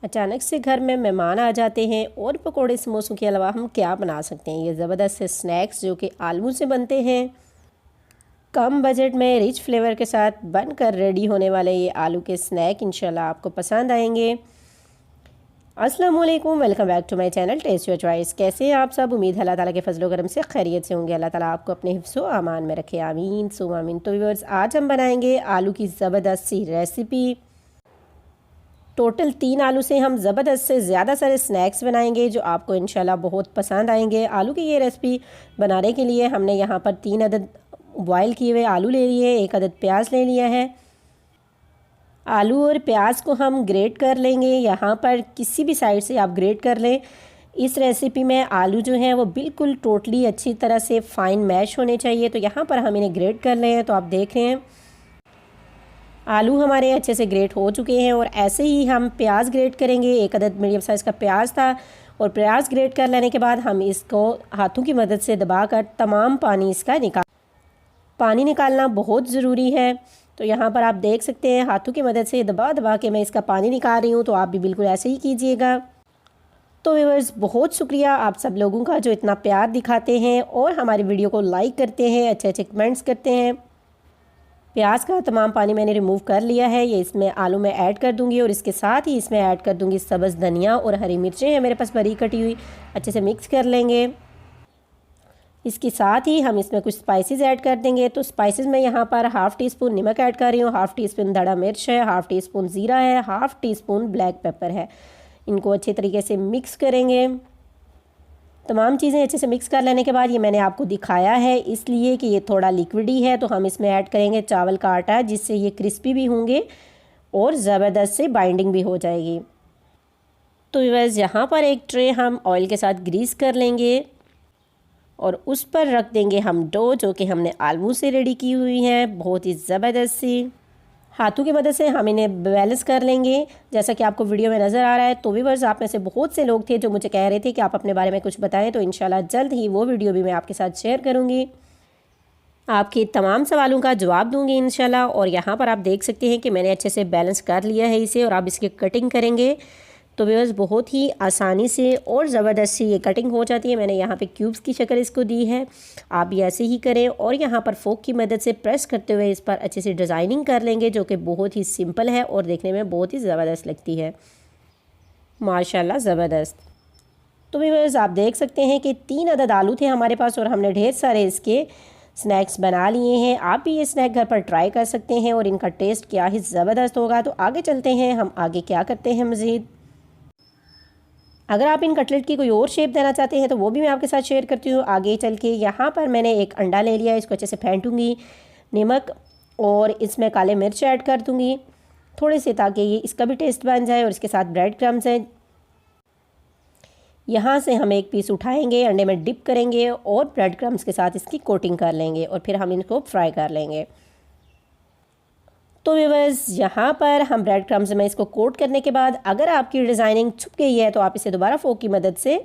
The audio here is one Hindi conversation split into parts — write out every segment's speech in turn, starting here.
अचानक से घर में मेहमान आ जाते हैं और पकोड़े समोसों के अलावा हम क्या बना सकते हैं। ये ज़बरदस्त से स्नैक्स जो कि आलू से बनते हैं, कम बजट में रिच फ्लेवर के साथ बनकर रेडी होने वाले ये आलू के स्नैक इंशाल्लाह आपको पसंद आएंगे। अस्सलाम वालेकुम, welcome back to my channel test your choice. कैसे हैं आप सब? उम्मीद है अल्लाह ताला के फजल करम से खैरियत से होंगे। अल्लाह ताला आपको अपने हिफ्ज़ो अमान में रखे, आमीन सुम आमीन। तो व्यूअर्स, आज हम बनाएंगे आलू की ज़बरदस्त सी रेसिपी। टोटल 3 आलू से हम ज़बरदस्त से ज़्यादा सारे स्नैक्स बनाएंगे जो आपको इंशाल्लाह बहुत पसंद आएंगे। आलू की ये रेसिपी बनाने के लिए हमने यहाँ पर 3 अदद बॉयल किए हुए आलू ले लिए, 1 अदद प्याज ले लिया है। आलू और प्याज को हम ग्रेट कर लेंगे। यहाँ पर किसी भी साइड से आप ग्रेट कर लें। इस रेसिपी में आलू जो है वो बिल्कुल टोटली अच्छी तरह से फाइन मैश होने चाहिए। तो यहाँ पर हम इन्हें ग्रेट कर रहे हैं। तो आप देख रहे हैं आलू हमारे अच्छे से ग्रेट हो चुके हैं। और ऐसे ही हम प्याज ग्रेट करेंगे। 1 अदद मीडियम साइज़ का प्याज था और प्याज ग्रेट कर लेने के बाद हम इसको हाथों की मदद से दबाकर तमाम पानी इसका पानी निकालना बहुत ज़रूरी है। तो यहाँ पर आप देख सकते हैं हाथों की मदद से दबा दबा के मैं इसका पानी निकाल रही हूँ। तो आप भी बिल्कुल ऐसे ही कीजिएगा। तो व्यूअर्स, बहुत शुक्रिया आप सब लोगों का जो इतना प्यार दिखाते हैं और हमारी वीडियो को लाइक करते हैं, अच्छे अच्छे कमेंट्स करते हैं। प्याज का तमाम पानी मैंने रिमूव कर लिया है। ये इसमें आलू में ऐड कर दूंगी और इसके साथ ही इसमें ऐड कर दूंगी सब्ज़ धनिया और हरी मिर्चें हैं मेरे पास बारीक कटी हुई। अच्छे से मिक्स कर लेंगे। इसके साथ ही हम इसमें कुछ स्पाइसेस ऐड कर देंगे। तो स्पाइसेस में यहाँ पर हाफ़ टी स्पून नमक ऐड कर रही हूँ, हाफ़ टी स्पून धड़ा मिर्च है, हाफ़ टी स्पून ज़ीरा है, half tea spoon black pepper है। इनको अच्छे तरीके से मिक्स करेंगे। तमाम चीज़ें अच्छे से मिक्स कर लेने के बाद ये मैंने आपको दिखाया है इसलिए कि ये थोड़ा लिक्विडी है। तो हम इसमें ऐड करेंगे चावल का आटा, जिससे ये क्रिस्पी भी होंगे और ज़बरदस्त से बाइंडिंग भी हो जाएगी। तो व्यूअर्स, यहाँ पर एक ट्रे हम ऑयल के साथ ग्रीस कर लेंगे और उस पर रख देंगे हम डो जो कि हमने आलू से रेडी की हुई है। बहुत ही ज़बरदस्त सी हाथों की मदद से हम इन्हें बैलेंस कर लेंगे जैसा कि आपको वीडियो में नज़र आ रहा है। तो व्यूअर्स, आप में से बहुत से लोग थे जो मुझे कह रहे थे कि आप अपने बारे में कुछ बताएं। तो इंशाल्लाह जल्द ही वो वीडियो भी मैं आपके साथ शेयर करूँगी, आपके तमाम सवालों का जवाब दूँगी इंशाल्लाह। और यहाँ पर आप देख सकते हैं कि मैंने अच्छे से बैलेंस कर लिया है इसे और आप इसकी कटिंग करेंगे तो व्यूअर्स बहुत ही आसानी से और ज़बरदस्त सी ये कटिंग हो जाती है। मैंने यहाँ पे क्यूब्स की शक्ल इसको दी है, आप भी ऐसे ही करें। और यहाँ पर फोक की मदद से प्रेस करते हुए इस पर अच्छे से डिज़ाइनिंग कर लेंगे जो कि बहुत ही सिंपल है और देखने में बहुत ही ज़बरदस्त लगती है, माशाल्लाह ज़बरदस्त। तो व्यूअर्स, आप देख सकते हैं कि 3 अदद आलू थे हमारे पास और हमने ढेर सारे इसके स्नैक्स बना लिए हैं। आप भी ये स्नैक घर पर ट्राई कर सकते हैं और इनका टेस्ट क्या ही ज़बरदस्त होगा। तो आगे चलते हैं, हम आगे क्या करते हैं मज़ीद। अगर आप इन कटलेट की कोई और शेप देना चाहते हैं तो वो भी मैं आपके साथ शेयर करती हूँ आगे चल के। यहाँ पर मैंने एक अंडा ले लिया है, इसको अच्छे से फेंटूँगी, नमक और इसमें काले मिर्च ऐड कर दूँगी थोड़े से ताकि ये इसका भी टेस्ट बन जाए। और इसके साथ ब्रेड क्रम्स हैं, यहाँ से हम एक पीस उठाएंगे, अंडे में डिप करेंगे और ब्रेड क्रम्स के साथ इसकी कोटिंग कर लेंगे और फिर हम इनको फ्राई कर लेंगे। तो व्यूअर्स, यहाँ पर हम ब्रेड क्रम्स में इसको कोट करने के बाद अगर आपकी डिज़ाइनिंग छुप गई है तो आप इसे दोबारा फोक की मदद से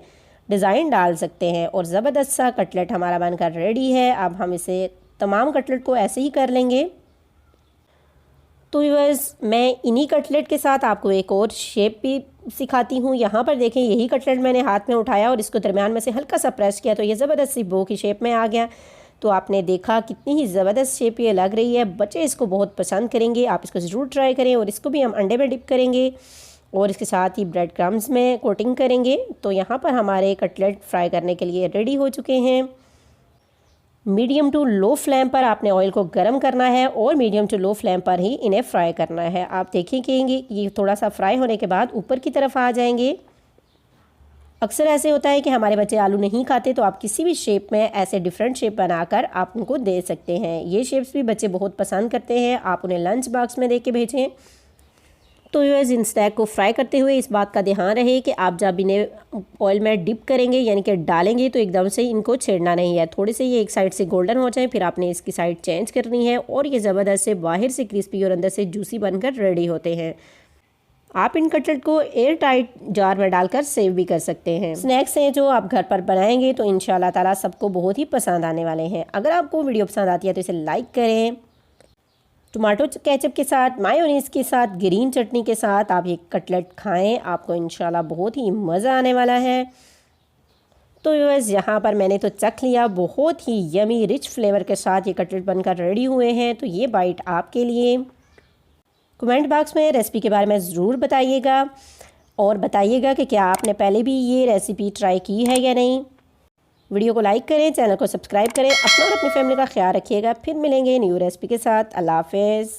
डिज़ाइन डाल सकते हैं और ज़बरदस्त सा कटलेट हमारा बनकर रेडी है। अब हम इसे तमाम कटलेट को ऐसे ही कर लेंगे। तो व्यूअर्स, मैं इन्हीं कटलेट के साथ आपको एक और शेप भी सिखाती हूँ। यहाँ पर देखें, यही कटलेट मैंने हाथ में उठाया और इसको दरमियान में से हल्का सा प्रेस किया तो ये ज़बरदस्त सी बो की शेप में आ गया। तो आपने देखा कितनी ही ज़बरदस्त शेप ये लग रही है। बच्चे इसको बहुत पसंद करेंगे, आप इसको ज़रूर ट्राई करें। और इसको भी हम अंडे में डिप करेंगे और इसके साथ ही ब्रेड क्रम्स में कोटिंग करेंगे। तो यहाँ पर हमारे कटलेट फ्राई करने के लिए रेडी हो चुके हैं। मीडियम टू लो फ्लेम पर आपने ऑयल को गर्म करना है और मीडियम टू लो फ्लेम पर ही इन्हें फ्राई करना है। आप देखेंगे ये थोड़ा सा फ्राई होने के बाद ऊपर की तरफ आ जाएंगे। अक्सर ऐसे होता है कि हमारे बच्चे आलू नहीं खाते, तो आप किसी भी शेप में ऐसे डिफरेंट शेप बनाकर आप उनको दे सकते हैं। ये शेप्स भी बच्चे बहुत पसंद करते हैं, आप उन्हें लंच बॉक्स में दे के भेजें। तो व्यूअर्स, इन स्नैक को फ्राई करते हुए इस बात का ध्यान रहे कि आप जब इन्हें ऑयल में डिप करेंगे यानी कि डालेंगे तो एकदम से इनको छेड़ना नहीं है। थोड़े से ये एक साइड से गोल्डन हो जाए फिर आपने इसकी साइड चेंज करनी है और ये ज़बरदस्त से बाहर से क्रिस्पी और अंदर से जूसी बनकर रेडी होते हैं। आप इन कटलेट को एयर टाइट जार में डालकर सेव भी कर सकते हैं। स्नैक्स हैं जो आप घर पर बनाएंगे तो इंशाल्लाह ताला सबको बहुत ही पसंद आने वाले हैं। अगर आपको वीडियो पसंद आती है तो इसे लाइक करें, टमाटो केचप के साथ, मायोनीज़ के साथ, ग्रीन चटनी के साथ आप ये कटलेट खाएं, आपको इंशाल्लाह बहुत ही मज़ा आने वाला है। तो व्यूअर्स यहाँ पर मैंने तो चख लिया, बहुत ही यमी रिच फ्लेवर के साथ ये कटलेट बनकर रेडी हुए हैं। तो ये बाइट आपके लिए। कमेंट बॉक्स में रेसिपी के बारे में ज़रूर बताइएगा और बताइएगा कि क्या आपने पहले भी ये रेसिपी ट्राई की है या नहीं। वीडियो को लाइक करें, चैनल को सब्सक्राइब करें, अपना और अपनी फैमिली का ख्याल रखिएगा। फिर मिलेंगे न्यू रेसिपी के साथ। अल्लाह हाफ़िज़।